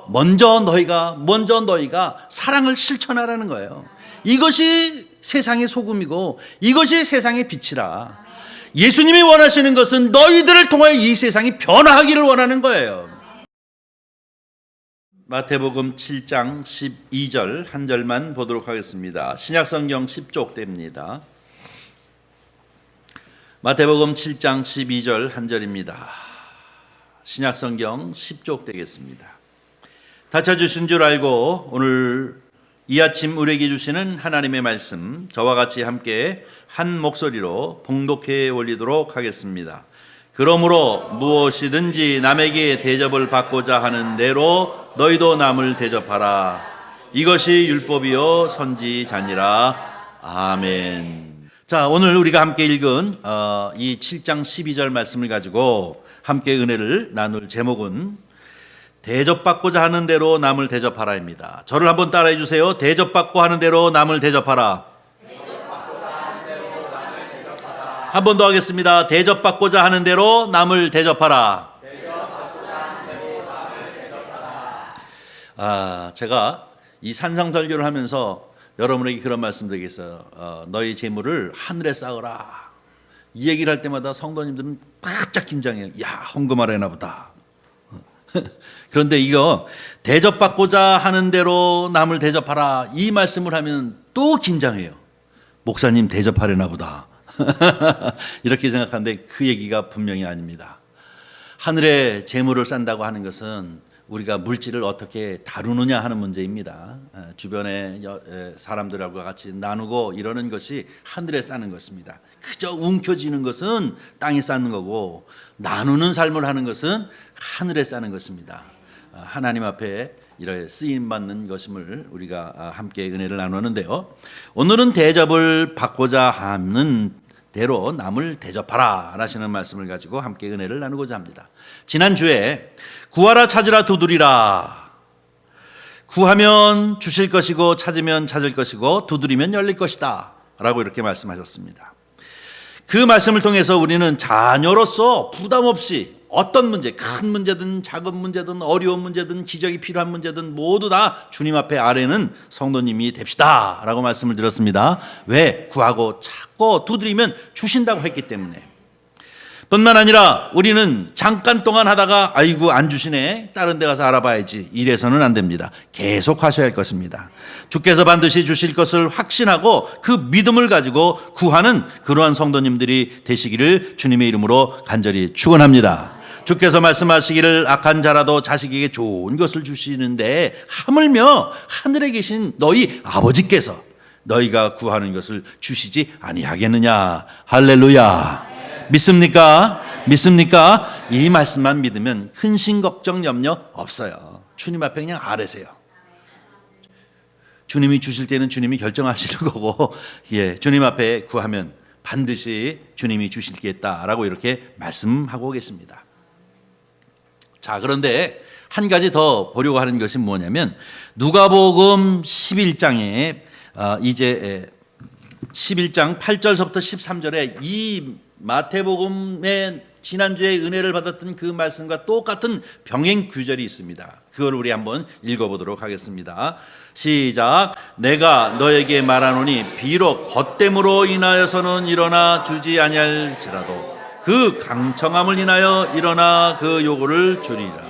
먼저 너희가 사랑을 실천하라는 거예요. 이것이 세상의 소금이고 이것이 세상의 빛이라. 예수님이 원하시는 것은 너희들을 통하여 이 세상이 변화하기를 원하는 거예요. 마태복음 7장 12절 한 절만 보도록 하겠습니다. 신약성경 10쪽대입니다. 마태복음 7장 12절 한 절입니다. 신약성경 10쪽 되겠습니다. 다쳐주신 줄 알고 오늘 이 아침 우리에게 주시는 하나님의 말씀, 저와 같이 함께 한 목소리로 봉독해 올리도록 하겠습니다. 그러므로 무엇이든지 남에게 대접을 받고자 하는 대로 너희도 남을 대접하라. 이것이 율법이요 선지자니라. 아멘. 자, 오늘 우리가 함께 읽은 이 7장 12절 말씀을 가지고 함께 은혜를 나눌 제목은 대접받고자 하는 대로 남을 대접하라입니다. 저를 한번 따라해 주세요. 대접받고 하는 대로 남을 대접하라. 한 번 더 하겠습니다. 대접받고자 하는 대로 남을 대접하라. 제가 이 산상설교를 하면서 여러분에게 그런 말씀 드리겠어요. 너희 재물을 하늘에 쌓으라. 이 얘기를 할 때마다 성도님들은 바짝 긴장해요. 야, 헌금하려나 보다. 그런데 이거 대접받고자 하는 대로 남을 대접하라, 이 말씀을 하면 또 긴장해요. 목사님 대접하려나 보다. 이렇게 생각하는데 그 얘기가 분명히 아닙니다. 하늘에 재물을 쌓는다고 하는 것은 우리가 물질을 어떻게 다루느냐 하는 문제입니다. 주변의 사람들하고 같이 나누고 이러는 것이 하늘에 쌓는 것입니다. 그저 움켜쥐는 것은 땅에 쌓는 거고 나누는 삶을 하는 것은 하늘에 쌓는 것입니다. 하나님 앞에 이렇게 쓰임받는 것임을 우리가 함께 은혜를 나누는데요. 오늘은 대접을 받고자 하는 대로 남을 대접하라 라시는 말씀을 가지고 함께 은혜를 나누고자 합니다. 지난주에 구하라, 찾으라, 두드리라. 구하면 주실 것이고 찾으면 찾을 것이고 두드리면 열릴 것이다 라고 이렇게 말씀하셨습니다. 그 말씀을 통해서 우리는 자녀로서 부담 없이 어떤 문제, 큰 문제든 작은 문제든 어려운 문제든 기적이 필요한 문제든 모두 다 주님 앞에 아뢰는 성도님이 됩시다 라고 말씀을 드렸습니다. 왜? 구하고 찾고 두드리면 주신다고 했기 때문에. 뿐만 아니라 우리는 잠깐 동안 하다가 아이고 안 주시네, 다른 데 가서 알아봐야지, 이래서는 안 됩니다. 계속 하셔야 할 것입니다. 주께서 반드시 주실 것을 확신하고 그 믿음을 가지고 구하는 그러한 성도님들이 되시기를 주님의 이름으로 간절히 축원합니다. 주께서 말씀하시기를 악한 자라도 자식에게 좋은 것을 주시는데 하물며 하늘에 계신 너희 아버지께서 너희가 구하는 것을 주시지 아니하겠느냐. 할렐루야. 믿습니까? 믿습니까? 이 말씀만 믿으면 근심 걱정 염려 없어요. 주님 앞에 그냥 아뢰세요. 주님이 주실 때는 주님이 결정하시는 거고, 주님 앞에 구하면 반드시 주님이 주시겠다라고 이렇게 말씀하고 계십니다. 자, 그런데 한 가지 더 보려고 하는 것이 뭐냐면 누가복음 11장에 이제 11장 8절서부터 13절에 이 마태복음의 지난주에 은혜를 받았던 그 말씀과 똑같은 병행 구절이 있습니다. 그걸 우리 한번 읽어보도록 하겠습니다. 시작. 내가 너에게 말하노니 비록 헛됨으로 인하여서는 일어나 주지 아니할지라도 그 강청함을 인하여 일어나 그 요구를 주리라.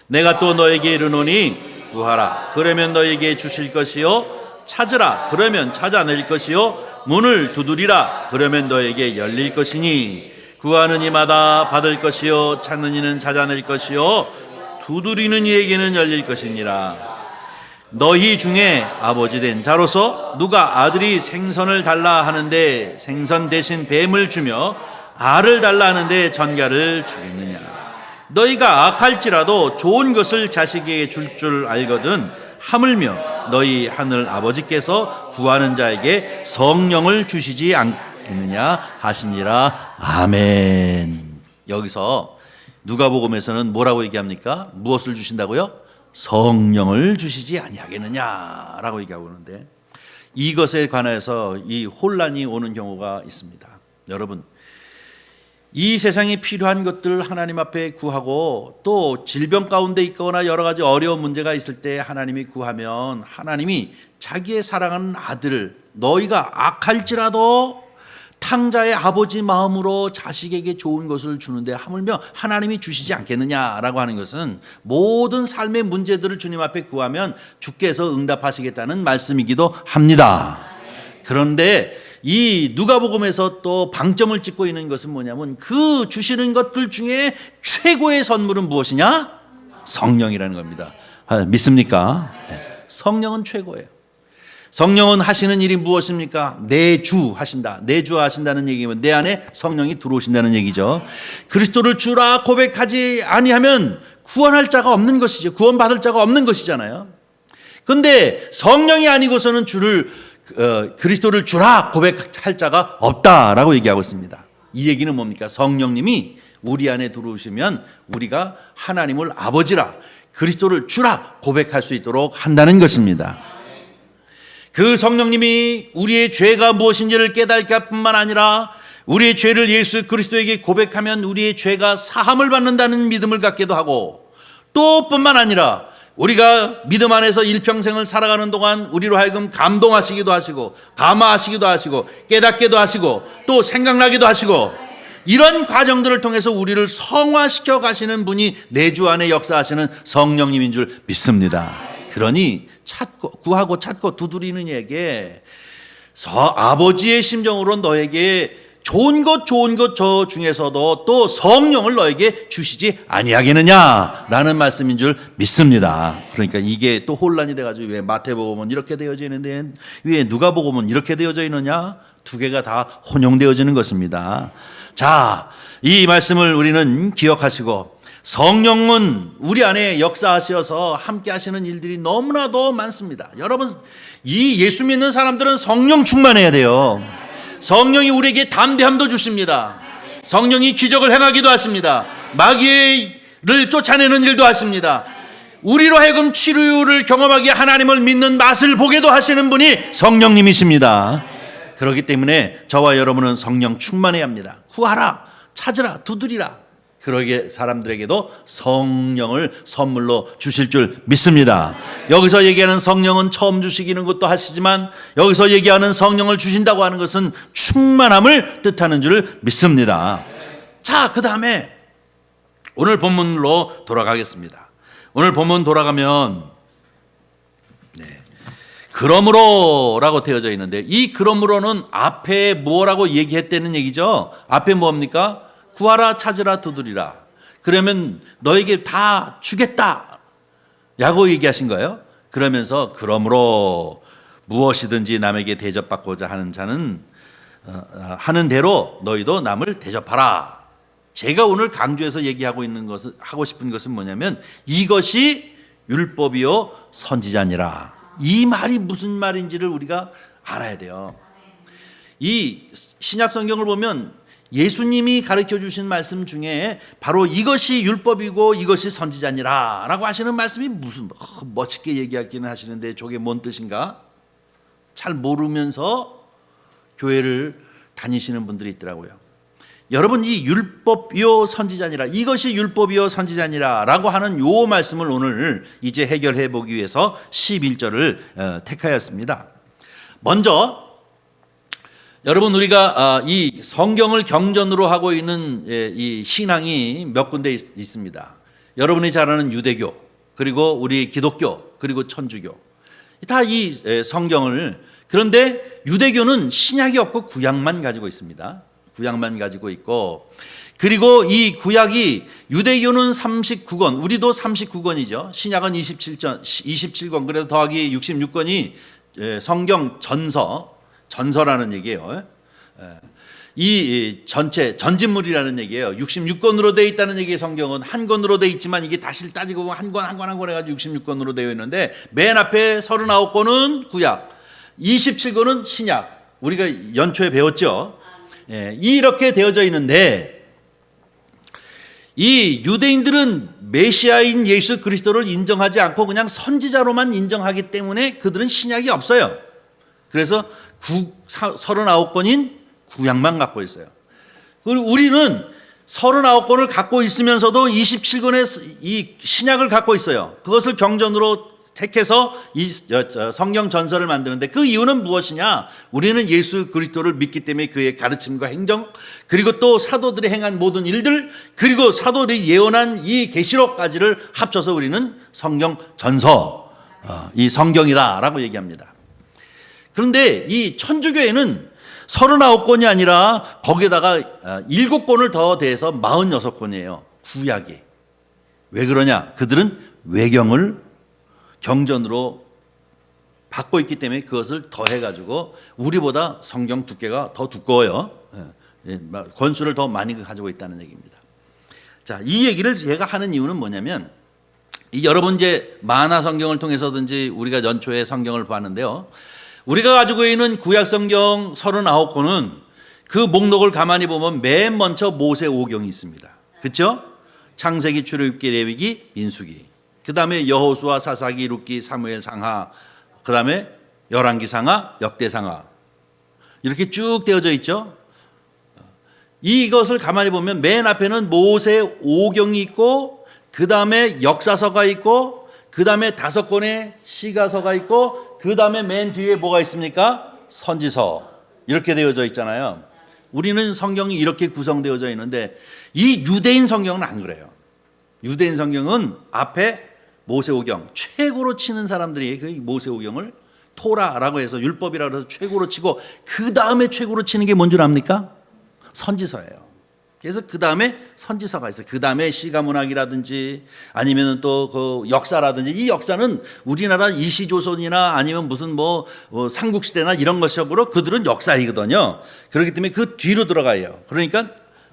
내가 또 너에게 이르노니 구하라 그러면 너에게 주실 것이요 찾으라 그러면 찾아낼 것이요 문을 두드리라 그러면 너에게 열릴 것이니 구하는 이마다 받을 것이요 찾는 이는 찾아낼 것이요 두드리는 이에게는 열릴 것이니라. 너희 중에 아버지 된 자로서 누가 아들이 생선을 달라 하는데 생선 대신 뱀을 주며 알을 달라 하는데 전갈을 주겠느냐. 너희가 악할지라도 좋은 것을 자식에게 줄 줄 알거든 하물며 너희 하늘 아버지께서 구하는 자에게 성령을 주시지 않겠느냐 하시니라. 아멘. 여기서 누가복음에서는 뭐라고 얘기합니까? 무엇을 주신다고요? 성령을 주시지 아니하겠느냐라고 얘기하고 있는데, 이것에 관해서 이 혼란이 오는 경우가 있습니다. 여러분, 이 세상에 필요한 것들을 하나님 앞에 구하고 또 질병 가운데 있거나 여러 가지 어려운 문제가 있을 때 하나님이 구하면 하나님이 자기의 사랑하는 아들 너희가 악할지라도 탕자의 아버지 마음으로 자식에게 좋은 것을 주는데 하물며 하나님이 주시지 않겠느냐라고 하는 것은 모든 삶의 문제들을 주님 앞에 구하면 주께서 응답하시겠다는 말씀이기도 합니다. 그런데 이 누가복음에서 또 방점을 찍고 있는 것은 뭐냐면 그 주시는 것들 중에 최고의 선물은 무엇이냐? 성령이라는 겁니다. 믿습니까? 성령은 최고예요. 성령은 하시는 일이 무엇입니까? 내주하신다. 내주하신다는 얘기면 내 안에 성령이 들어오신다는 얘기죠. 그리스도를 주라 고백하지 아니하면 구원할 자가 없는 것이죠. 구원받을 자가 없는 것이잖아요. 그런데 성령이 아니고서는 그리스도를 주라 고백할 자가 없다라고 얘기하고 있습니다. 이 얘기는 뭡니까? 성령님이 우리 안에 들어오시면 우리가 하나님을 아버지라 그리스도를 주라 고백할 수 있도록 한다는 것입니다. 그 성령님이 우리의 죄가 무엇인지를 깨달을 뿐만 아니라 우리의 죄를 예수 그리스도에게 고백하면 우리의 죄가 사함을 받는다는 믿음을 갖기도 하고 또 뿐만 아니라 우리가 믿음 안에서 일평생을 살아가는 동안 우리로 하여금 감동하시기도 하시고 감화하시기도 하시고 깨닫기도 하시고 또 생각나기도 하시고 이런 과정들을 통해서 우리를 성화시켜 가시는 분이 내주 안에 역사하시는 성령님인 줄 믿습니다. 그러니 구하고 찾고 두드리는 이에게 아버지의 심정으로 너에게 좋은 것 저 중에서도 또 성령을 너에게 주시지 아니하겠느냐라는 말씀인 줄 믿습니다. 그러니까 이게 또 혼란이 돼가지고 왜 마태복음은 이렇게 되어져 있는데 왜 누가복음은 이렇게 되어져 있느냐? 두 개가 다 혼용되어지는 것입니다. 자, 이 말씀을 우리는 기억하시고 성령은 우리 안에 역사하셔서 함께 하시는 일들이 너무나도 많습니다. 여러분, 이 예수 믿는 사람들은 성령 충만해야 돼요. 성령이 우리에게 담대함도 주십니다. 성령이 기적을 행하기도 하십니다. 마귀를 쫓아내는 일도 하십니다. 우리로 하여금 치료를 경험하게 하나님을 믿는 맛을 보게도 하시는 분이 성령님이십니다. 그렇기 때문에 저와 여러분은 성령 충만해야 합니다. 구하라, 찾으라, 두드리라. 그러게 사람들에게도 성령을 선물로 주실 줄 믿습니다. 여기서 얘기하는 성령은 처음 주시기는 것도 하시지만 여기서 얘기하는 성령을 주신다고 하는 것은 충만함을 뜻하는 줄 믿습니다. 자, 그 다음에 오늘 본문으로 돌아가겠습니다. 오늘 본문 돌아가면 그러므로라고 되어져 있는데 이 그러므로는 앞에 뭐라고 얘기했다는 얘기죠. 앞에 뭡니까? 구하라, 찾으라, 두드리라. 그러면 너에게 다 주겠다 라고 얘기하신 거예요. 그러면서 그러므로 무엇이든지 남에게 대접받고자 하는 자는 하는 대로 너희도 남을 대접하라. 제가 오늘 강조해서 얘기하고 있는 것은 하고 싶은 것은 뭐냐면 이것이 율법이요 선지자니라. 이 말이 무슨 말인지를 우리가 알아야 돼요. 이 신약 성경을 보면 예수님이 가르쳐 주신 말씀 중에 바로 이것이 율법이고 이것이 선지자니라 라고 하시는 말씀이 무슨 멋있게 얘기하기는 하시는데 저게 뭔 뜻인가? 잘 모르면서 교회를 다니시는 분들이 있더라고요. 여러분, 이 율법이요 선지자니라, 이것이 율법이요 선지자니라 라고 하는 요 말씀을 오늘 이제 해결해 보기 위해서 11절을 택하였습니다. 먼저 여러분, 우리가 이 성경을 경전으로 하고 있는 이 신앙이 몇 군데 있습니다. 여러분이 잘 아는 유대교, 그리고 우리 기독교, 그리고 천주교, 다 이 성경을, 그런데 유대교는 신약이 없고 구약만 가지고 있습니다. 구약만 가지고 있고, 그리고 이 구약이 유대교는 39권, 우리도 39권이죠. 신약은 27권, 그래서 더하기 66권이 성경 전서라는 얘기예요. 이 전체 전진물이라는 얘기예요. 66권으로 되어 있다는 얘기의 성경은 한 권으로 되어 있지만 이게 다시 따지고 한 권 해가지고 66권으로 되어 있는데 맨 앞에 39권은 구약, 27권은 신약. 우리가 연초에 배웠죠. 이렇게 되어져 있는데 이 유대인들은 메시아인 예수 그리스도를 인정하지 않고 그냥 선지자로만 인정하기 때문에 그들은 신약이 없어요. 그래서 39권인 구약만 갖고 있어요. 그리고 우리는 39권을 갖고 있으면서도 27권의 이 신약을 갖고 있어요. 그것을 경전으로 택해서 이 성경 전설을 만드는데 그 이유는 무엇이냐? 우리는 예수 그리스도를 믿기 때문에 그의 가르침과 행정, 그리고 또 사도들이 행한 모든 일들, 그리고 사도들이 예언한 이 계시록까지를 합쳐서 우리는 성경 전서, 이 성경이다라고 얘기합니다. 그런데 이 천주교회는 39권이 아니라 거기에다가 7권을 더 더해서 46권이에요. 구약이. 왜 그러냐? 그들은 외경을 경전으로 받고 있기 때문에 그것을 더해가지고 우리보다 성경 두께가 더 두꺼워요. 권수를 더 많이 가지고 있다는 얘기입니다. 자, 이 얘기를 제가 하는 이유는 뭐냐면, 여러분 이제 만화 성경을 통해서든지 우리가 연초에 성경을 봤는데요. 우리가 가지고 있는 구약 성경 39권은 그 목록을 가만히 보면 맨 먼저 모세 오경이 있습니다. 그렇죠? 창세기, 출애굽기, 레위기, 민수기. 그 다음에 여호수아, 사사기, 룻기, 사무엘, 상하, 그 다음에 열왕기 상하, 역대 상하, 이렇게 쭉 되어져 있죠. 이것을 가만히 보면 맨 앞에는 모세 오경이 있고, 그 다음에 역사서가 있고, 그 다음에 5권의 시가서가 있고, 그 다음에 맨 뒤에 뭐가 있습니까? 선지서. 이렇게 되어져 있잖아요. 우리는 성경이 이렇게 구성되어져 있는데 이 유대인 성경은 안 그래요. 유대인 성경은 앞에 모세오경, 최고로 치는 사람들이 그 모세오경을 토라라고 해서 율법이라고 해서 최고로 치고, 그 다음에 최고로 치는 게 뭔 줄 압니까? 선지서예요. 그래서 그 다음에 선지서가 있어요. 그 다음에 시가문학이라든지 아니면 또 그 역사라든지, 이 역사는 우리나라 이시조선이나 아니면 무슨 뭐 삼국시대나 이런 것이므로 그들은 역사이거든요. 그렇기 때문에 그 뒤로 들어가요. 그러니까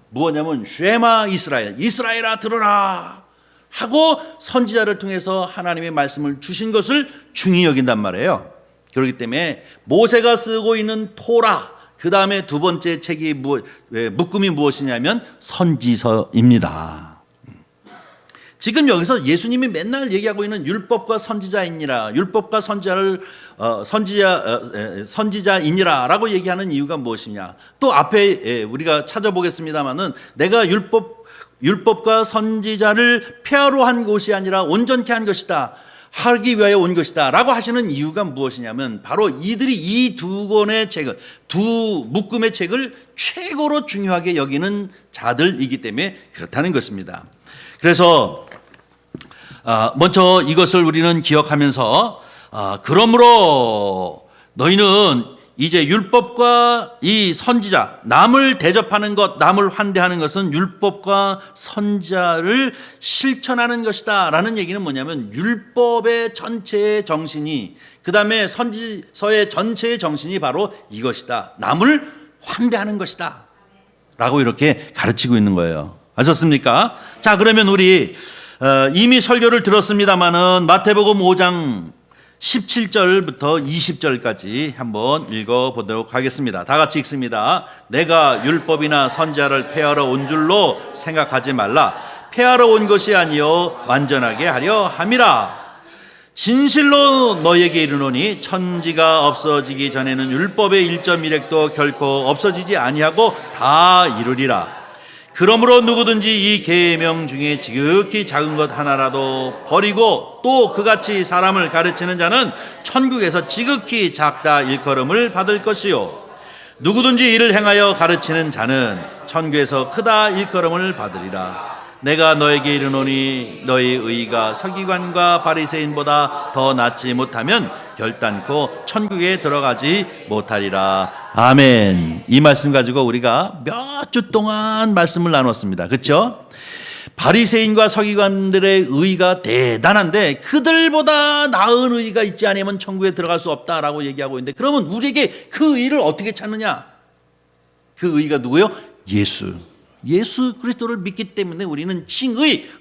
뭐냐면 쉐마 이스라엘, 이스라엘아 들어라 하고 선지자를 통해서 하나님의 말씀을 주신 것을 중히 여긴단 말이에요. 그렇기 때문에 모세가 쓰고 있는 토라, 그 다음에 두 번째 책이 묶음이 무엇이냐면 선지서입니다. 지금 여기서 예수님이 맨날 얘기하고 있는 율법과 선지자이니라, 율법과 선지자이니라라고 얘기하는 이유가 무엇이냐? 또 앞에 우리가 찾아보겠습니다만은 내가 율법과 선지자를 폐하로 한 것이 아니라 온전케 한 것이다, 하기 위하여 온 것이다 라고 하시는 이유가 무엇이냐면, 바로 이들이 이 두 권의 책을, 두 묶음의 책을 최고로 중요하게 여기는 자들이기 때문에 그렇다는 것입니다. 그래서 먼저 이것을 우리는 기억하면서, 그러므로 너희는 이제 율법과 이 선지자, 남을 대접하는 것, 남을 환대하는 것은 율법과 선지자를 실천하는 것이다 라는 얘기는 뭐냐면, 율법의 전체의 정신이, 그 다음에 선지서의 전체의 정신이 바로 이것이다, 남을 환대하는 것이다 라고 이렇게 가르치고 있는 거예요. 아셨습니까? 자, 그러면 우리 이미 설교를 들었습니다마는 마태복음 5장 17절부터 20절까지 한번 읽어보도록 하겠습니다. 다 같이 읽습니다. 내가 율법이나 선지자를 폐하러 온 줄로 생각하지 말라. 폐하러 온 것이 아니요 완전하게 하려 함이라. 진실로 너희에게 이르노니 천지가 없어지기 전에는 율법의 1.1획도 결코 없어지지 아니하고 다 이루리라. 그러므로 누구든지 이 계명 중에 지극히 작은 것 하나라도 버리고 또 그같이 사람을 가르치는 자는 천국에서 지극히 작다 일컬음을 받을 것이요, 누구든지 이를 행하여 가르치는 자는 천국에서 크다 일컬음을 받으리라. 내가 너에게 이르노니 너희 의가 서기관과 바리새인보다 더 낫지 못하면 결단코 천국에 들어가지 못하리라. 아멘. 이 말씀 가지고 우리가 몇 주 동안 말씀을 나눴습니다. 그렇죠? 바리새인과 서기관들의 의가 대단한데 그들보다 나은 의가 있지 않으면 천국에 들어갈 수 없다라고 얘기하고 있는데, 그러면 우리에게 그 의를 어떻게 찾느냐? 그 의가 누구요? 예수 그리스도를 믿기 때문에 우리는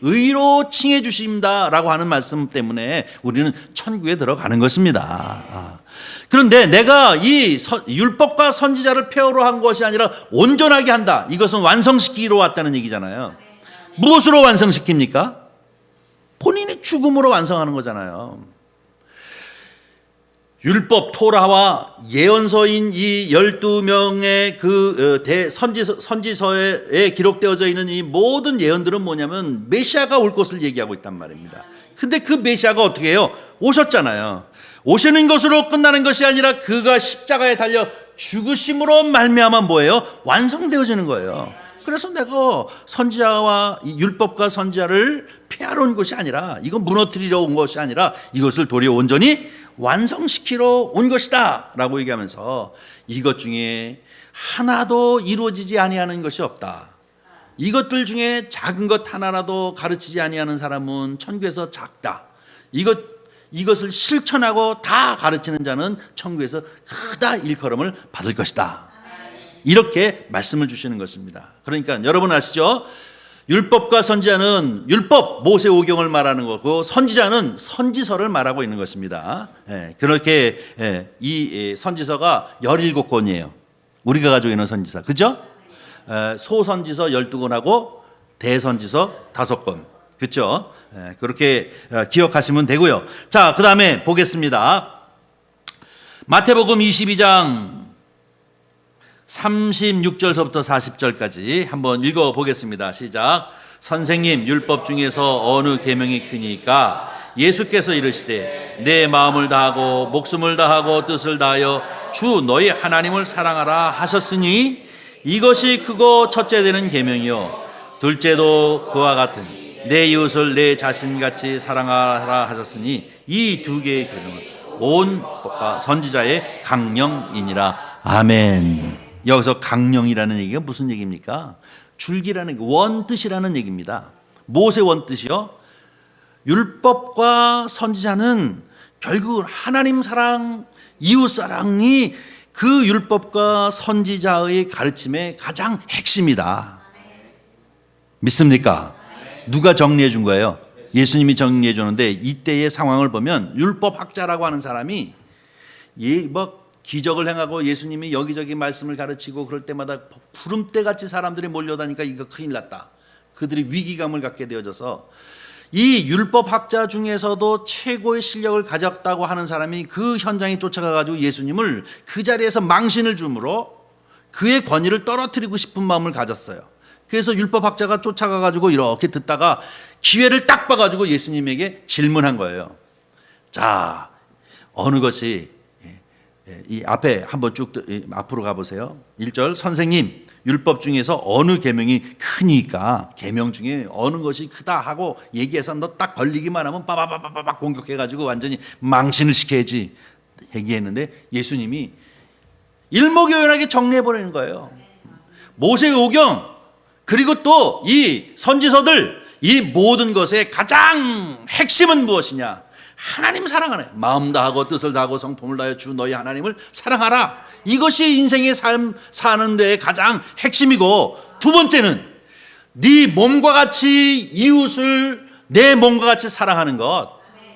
의로 칭해 주십니다라고 하는 말씀 때문에 우리는 천국에 들어가는 것입니다. 그런데 내가 이 율법과 선지자를 폐허로 한 것이 아니라 온전하게 한다, 이것은 완성시키기로 왔다는 얘기잖아요. 무엇으로 완성시킵니까? 본인의 죽음으로 완성하는 거잖아요. 율법 토라와 예언서인 이 12명의 그 선지서에 기록되어져 있는 이 모든 예언들은 뭐냐면 메시아가 올 것을 얘기하고 있단 말입니다. 근데 그 메시아가 어떻게 해요? 오셨잖아요. 오시는 것으로 끝나는 것이 아니라 그가 십자가에 달려 죽으심으로 말미암아 뭐예요? 완성되어지는 거예요. 그래서 내가 선지자와 율법과 선지자를 폐하러 온 것이 아니라, 이건 무너뜨리려 온 것이 아니라 이것을 도리어 온전히 완성시키러 온 것이다 라고 얘기하면서 이것 중에 하나도 이루어지지 아니하는 것이 없다. 이것들 중에 작은 것 하나라도 가르치지 아니하는 사람은 천국에서 작다. 이것을 실천하고 다 가르치는 자는 천국에서 크다 일컬음을 받을 것이다. 이렇게 말씀을 주시는 것입니다. 그러니까 여러분 아시죠? 율법과 선지자는 율법 모세오경을 말하는 거고, 선지자는 선지서를 말하고 있는 것입니다. 그렇게 이 선지서가 17권이에요. 우리가 가지고 있는 선지서, 그죠? 소선지서 12권하고 대선지서 5권, 그렇죠? 그렇게 기억하시면 되고요. 자, 그 다음에 보겠습니다. 마태복음 22장 36절서부터 40절까지 한번 읽어보겠습니다. 시작. 선생님, 율법 중에서 어느 계명이 크니까? 예수께서 이르시되 내 마음을 다하고 목숨을 다하고 뜻을 다하여 주 너희 하나님을 사랑하라 하셨으니 이것이 크고 첫째 되는 계명이요 둘째도 그와 같은 내 이웃을 내 자신같이 사랑하라 하셨으니 이 두 개의 계명은 온 선지자의 강령이니라. 아멘. 여기서 강령이라는 얘기가 무슨 얘기입니까? 줄기라는 얘기, 원뜻이라는 얘기입니다. 무엇의 원뜻이요? 율법과 선지자는 결국 하나님 사랑, 이웃 사랑이 그 율법과 선지자의 가르침의 가장 핵심이다. 믿습니까? 누가 정리해 준 거예요? 예수님이 정리해 주는데, 이때의 상황을 보면 율법학자라고 하는 사람이 기적을 행하고 예수님이 여기저기 말씀을 가르치고 그럴 때마다 구름대같이 사람들이 몰려다니까 이거 큰일 났다. 그들이 위기감을 갖게 되어져서 이 율법학자 중에서도 최고의 실력을 가졌다고 하는 사람이 그 현장에 쫓아가가지고 예수님을 그 자리에서 망신을 주므로 그의 권위를 떨어뜨리고 싶은 마음을 가졌어요. 그래서 율법학자가 쫓아가가지고 이렇게 듣다가 기회를 딱 봐가지고 예수님에게 질문한 거예요. 자, 어느 것이, 이 앞에 한번 쭉 앞으로 가보세요. 1절, 선생님, 율법 중에서 어느 계명이 크니까? 계명 중에 어느 것이 크다 하고 얘기해서 너 딱 걸리기만 하면 빠바바바박 공격해가지고 완전히 망신을 시켜야지 얘기했는데, 예수님이 일목요연하게 정리해버리는 거예요. 모세오경 그리고 또 이 선지서들, 이 모든 것의 가장 핵심은 무엇이냐? 하나님 사랑하네. 마음 다하고 뜻을 다하고 성품을 다하여 주 너희 하나님을 사랑하라. 이것이 인생의 삶 사는 데의 가장 핵심이고, 두 번째는 네 몸과 같이 이웃을 내 몸과 같이 사랑하는 것.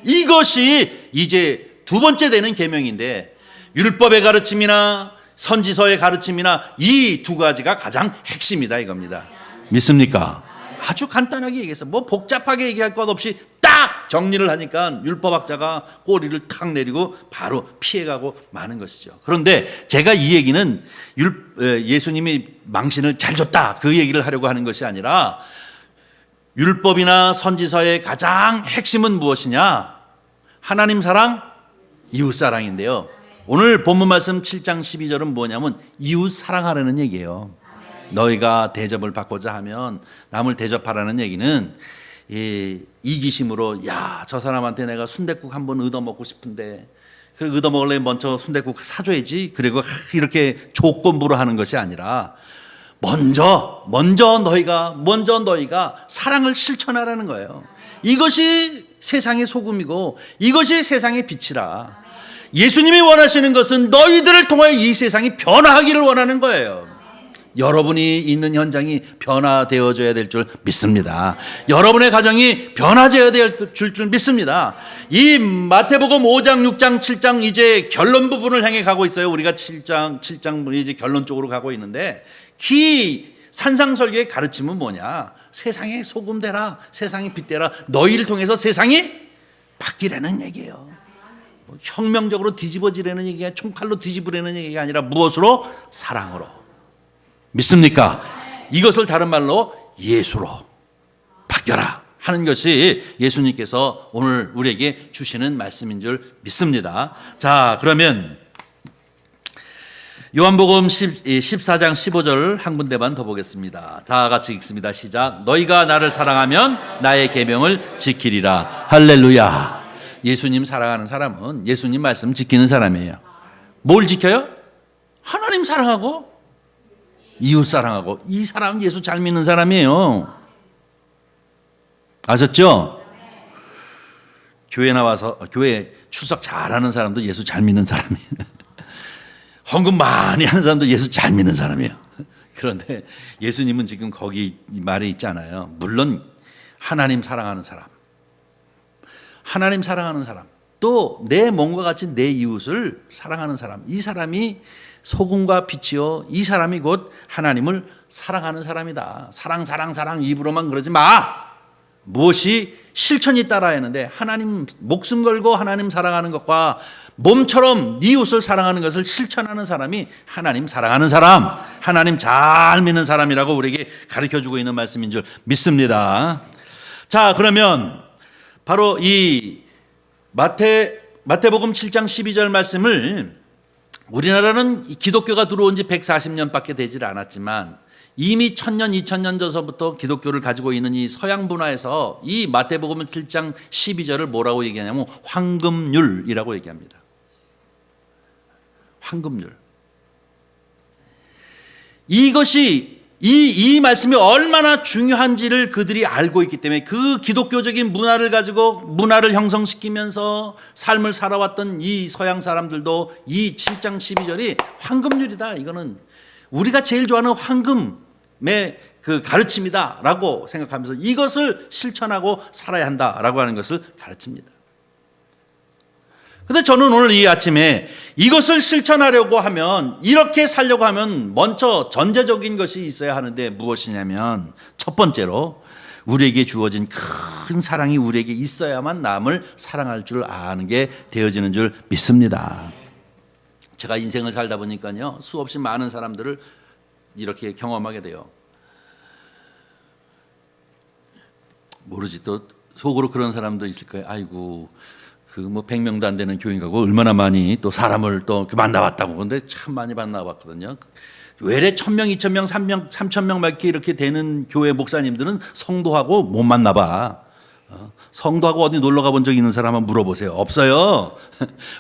이것이 이제 두 번째 되는 계명인데, 율법의 가르침이나 선지서의 가르침이나 이 두 가지가 가장 핵심이다 이겁니다. 믿습니까? 아주 간단하게 얘기해서 뭐 복잡하게 얘기할 것 없이 딱 정리를 하니까 율법학자가 꼬리를 탁 내리고 바로 피해가고 마는 것이죠. 그런데 제가 이 얘기는 예수님이 망신을 잘 줬다 그 얘기를 하려고 하는 것이 아니라, 율법이나 선지서의 가장 핵심은 무엇이냐? 하나님 사랑, 이웃 사랑인데요. 오늘 본문 말씀 7장 12절은 뭐냐면 이웃 사랑하라는 얘기예요. 너희가 대접을 받고자 하면 남을 대접하라는 얘기는 이기심으로, 야, 저 사람한테 내가 순댓국 한번 얻어먹고 싶은데 그 얻어먹으려면 먼저 순댓국 사줘야지, 그리고 이렇게 조건부로 하는 것이 아니라 먼저 너희가 사랑을 실천하라는 거예요. 이것이 세상의 소금이고 이것이 세상의 빛이라. 예수님이 원하시는 것은 너희들을 통하여 이 세상이 변화하기를 원하는 거예요. 여러분이 있는 현장이 변화되어져야 될 줄 믿습니다. 여러분의 가정이 변화되어야 될 줄 믿습니다. 이 마태복음 5장, 6장, 7장 이제 결론 부분을 향해 가고 있어요. 우리가 7장 이제 결론 쪽으로 가고 있는데, 이 산상설교의 가르침은 뭐냐? 세상의 소금 되라, 세상의 빛 되라. 너희를 통해서 세상이 바뀌라는 얘기예요. 혁명적으로 뒤집어지려는 얘기가 총칼로 뒤집으려는 얘기가 아니라 무엇으로? 사랑으로. 믿습니까? 이것을 다른 말로 예수로 바뀌어라 하는 것이 예수님께서 오늘 우리에게 주시는 말씀인 줄 믿습니다. 자, 그러면 요한복음 14장 15절 한 군데만 더 보겠습니다. 다 같이 읽습니다. 시작. 너희가 나를 사랑하면 나의 계명을 지키리라. 할렐루야. 예수님 사랑하는 사람은 예수님 말씀 지키는 사람이에요. 뭘 지켜요? 하나님 사랑하고 이웃 사랑하고. 이 사람은 예수 잘 믿는 사람이에요. 아셨죠? 교회 나와서 교회 출석 잘하는 사람도 예수 잘 믿는 사람이에요. 헌금 많이 하는 사람도 예수 잘 믿는 사람이에요. 그런데 예수님은 지금 거기 말이 있잖아요. 물론 하나님 사랑하는 사람, 하나님 사랑하는 사람, 또 내 몸과 같이 내 이웃을 사랑하는 사람, 이 사람이 소금과 빛이요, 이 사람이 곧 하나님을 사랑하는 사람이다. 사랑 사랑 사랑 입으로만 그러지 마. 무엇이 실천이 따라야 하는데, 하나님 목숨 걸고 하나님 사랑하는 것과 몸처럼 이웃을 사랑하는 것을 실천하는 사람이 하나님 사랑하는 사람, 하나님 잘 믿는 사람이라고 우리에게 가르쳐주고 있는 말씀인 줄 믿습니다. 자, 그러면 바로 이 마태복음 7장 12절 말씀을, 우리나라는 기독교가 들어온 지 140년밖에 되질 않았지만 이미 1000년, 2000년 전서부터 기독교를 가지고 있는 이 서양 문화에서 이 마태복음 7장 12절을 뭐라고 얘기하냐면 황금률이라고 얘기합니다. 황금률. 이것이 이 말씀이 얼마나 중요한지를 그들이 알고 있기 때문에 그 기독교적인 문화를 가지고 문화를 형성시키면서 삶을 살아왔던 이 서양 사람들도 이 7장 12절이 황금률이다. 이거는 우리가 제일 좋아하는 황금의 그 가르침이다라고 생각하면서 이것을 실천하고 살아야 한다라고 하는 것을 가르칩니다. 근데 저는 오늘 이 아침에 이것을 실천하려고 하면, 이렇게 살려고 하면 먼저 전제적인 것이 있어야 하는데 무엇이냐면, 첫 번째로 우리에게 주어진 큰 사랑이 우리에게 있어야만 남을 사랑할 줄 아는 게 되어지는 줄 믿습니다. 제가 인생을 살다 보니까요, 수없이 많은 사람들을 이렇게 경험하게 돼요. 모르지, 또 속으로 그런 사람도 있을 거예요. 아이고, 그 뭐 100명도 안 되는 교인 가고 얼마나 많이 또 사람을 또 만나봤다고. 근데 참 많이 만나봤거든요. 외래 1000명, 2000명, 3000명 밖에 이렇게 되는 교회 목사님들은 성도하고 못 만나봐. 성도하고 어디 놀러 가본 적 있는 사람 한번 물어보세요. 없어요.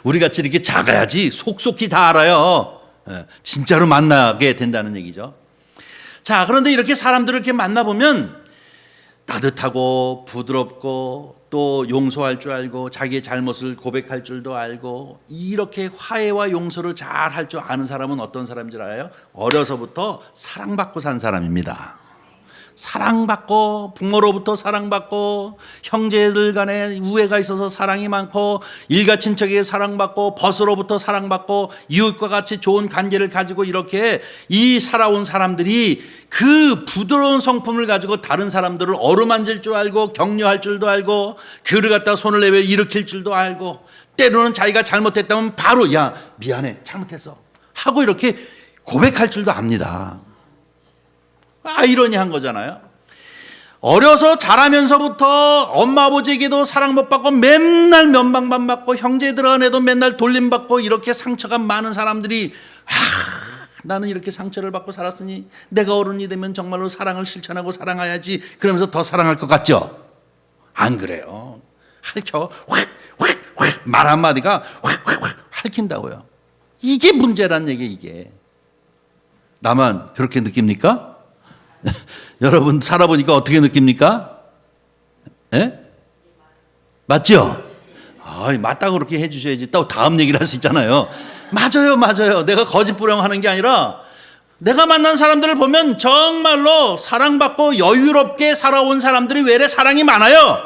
우리 같이 이렇게 작아야지 속속히 다 알아요. 진짜로 만나게 된다는 얘기죠. 자, 그런데 이렇게 사람들을 이렇게 만나보면 따뜻하고 부드럽고 또 용서할 줄 알고 자기의 잘못을 고백할 줄도 알고, 이렇게 화해와 용서를 잘 할 줄 아는 사람은 어떤 사람인 줄 알아요? 어려서부터 사랑받고 산 사람입니다. 사랑받고, 부모로부터 사랑받고, 형제들 간에 우애가 있어서 사랑이 많고, 일가 친척에게 사랑받고, 벗으로부터 사랑받고, 이웃과 같이 좋은 관계를 가지고 이렇게 이 살아온 사람들이 그 부드러운 성품을 가지고 다른 사람들을 어루만질 줄 알고, 격려할 줄도 알고, 그를 갖다 손을 내밀어 일으킬 줄도 알고, 때로는 자기가 잘못했다면 바로 야 미안해 잘못했어 하고 이렇게 고백할 줄도 압니다. 아이러니한 거잖아요. 어려서 자라면서부터 엄마 아버지에게도 사랑 못 받고 맨날 면방만 받고 형제들 안에도 맨날 돌림받고 이렇게 상처가 많은 사람들이 나는 이렇게 상처를 받고 살았으니 내가 어른이 되면 정말로 사랑을 실천하고 사랑해야지, 그러면서 더 사랑할 것 같죠? 안 그래요. 핥혀 말 한마디가 핥힌다고요. 이게 문제란 얘기. 이게 나만 그렇게 느낍니까? 여러분 살아보니까 어떻게 느낍니까? 예? 맞죠? 맞다고 그렇게 해주셔야지 또 다음 얘기를 할 수 있잖아요. 맞아요. 내가 거짓부렁하는 게 아니라 내가 만난 사람들을 보면 정말로 사랑받고 여유롭게 살아온 사람들이 외래 사랑이 많아요.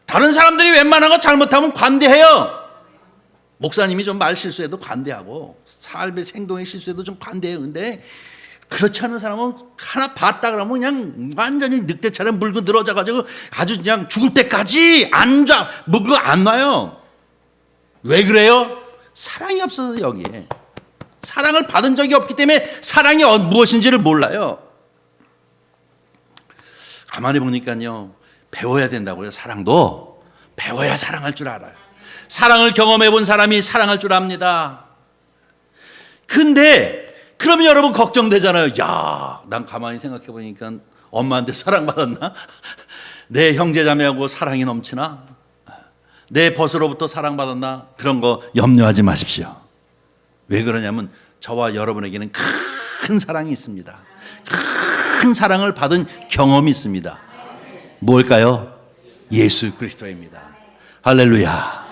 다른 사람들이 웬만한 거 잘못하면 관대해요. 목사님이 좀 말 실수해도 관대하고 삶의 행동의 실수해도 좀 관대해요. 근데 그렇지 않은 사람은 하나 봤다 그러면 그냥 완전히 늑대처럼 물고 늘어져가지고 아주 그냥 죽을 때까지 안 놔요. 왜 그래요? 사랑이 없어서 여기에. 사랑을 받은 적이 없기 때문에 사랑이 무엇인지를 몰라요. 가만히 보니까요, 배워야 된다고요. 사랑도 배워야 사랑할 줄 알아요. 사랑을 경험해 본 사람이 사랑할 줄 압니다. 근데 그러면 여러분 걱정되잖아요. 야, 난 가만히 생각해 보니까 엄마한테 사랑받았나? 내 형제 자매하고 사랑이 넘치나? 내 벗으로부터 사랑받았나? 그런 거 염려하지 마십시오. 왜 그러냐면 저와 여러분에게는 큰 사랑이 있습니다. 큰 사랑을 받은 경험이 있습니다. 뭘까요? 예수 그리스도입니다. 할렐루야.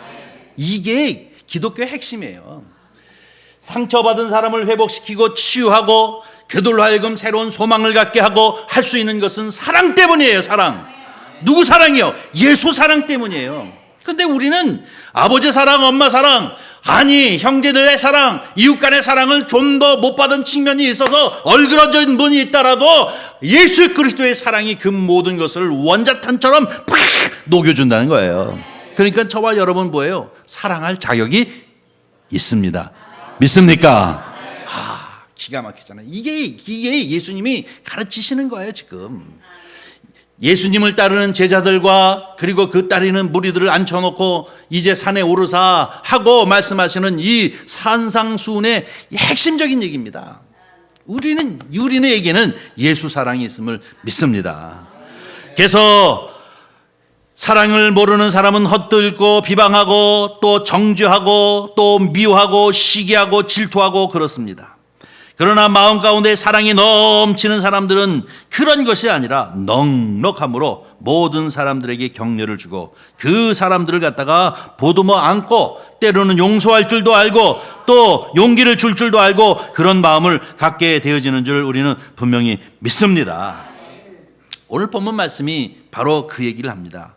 이게 기독교의 핵심이에요. 상처받은 사람을 회복시키고 치유하고 그들로 하여금 새로운 소망을 갖게 하고 할 수 있는 것은 사랑 때문이에요. 사랑. 누구 사랑이요? 예수 사랑 때문이에요. 근데 우리는 아버지 사랑, 엄마 사랑, 아니 형제들의 사랑, 이웃 간의 사랑을 좀 더 못 받은 측면이 있어서 얼그러진 분이 있더라도 예수 그리스도의 사랑이 그 모든 것을 원자탄처럼 팍 녹여준다는 거예요. 그러니까 저와 여러분 뭐예요? 사랑할 자격이 있습니다. 믿습니까? 기가 막히잖아요. 이게 예수님이 가르치시는 거예요, 지금. 예수님을 따르는 제자들과 그리고 그 따르는 무리들을 앉혀놓고 이제 산에 오르사 하고 말씀하시는 이 산상수훈의 핵심적인 얘기입니다. 우리에게는 예수 사랑이 있음을 믿습니다. 그래서 사랑을 모르는 사람은 헛들고 비방하고 또 정죄하고 또 미워하고 시기하고 질투하고 그렇습니다. 그러나 마음 가운데 사랑이 넘치는 사람들은 그런 것이 아니라 넉넉함으로 모든 사람들에게 격려를 주고 그 사람들을 갖다가 보듬어 안고 때로는 용서할 줄도 알고 또 용기를 줄 줄도 알고 그런 마음을 갖게 되어지는 줄 우리는 분명히 믿습니다. 오늘 본문 말씀이 바로 그 얘기를 합니다.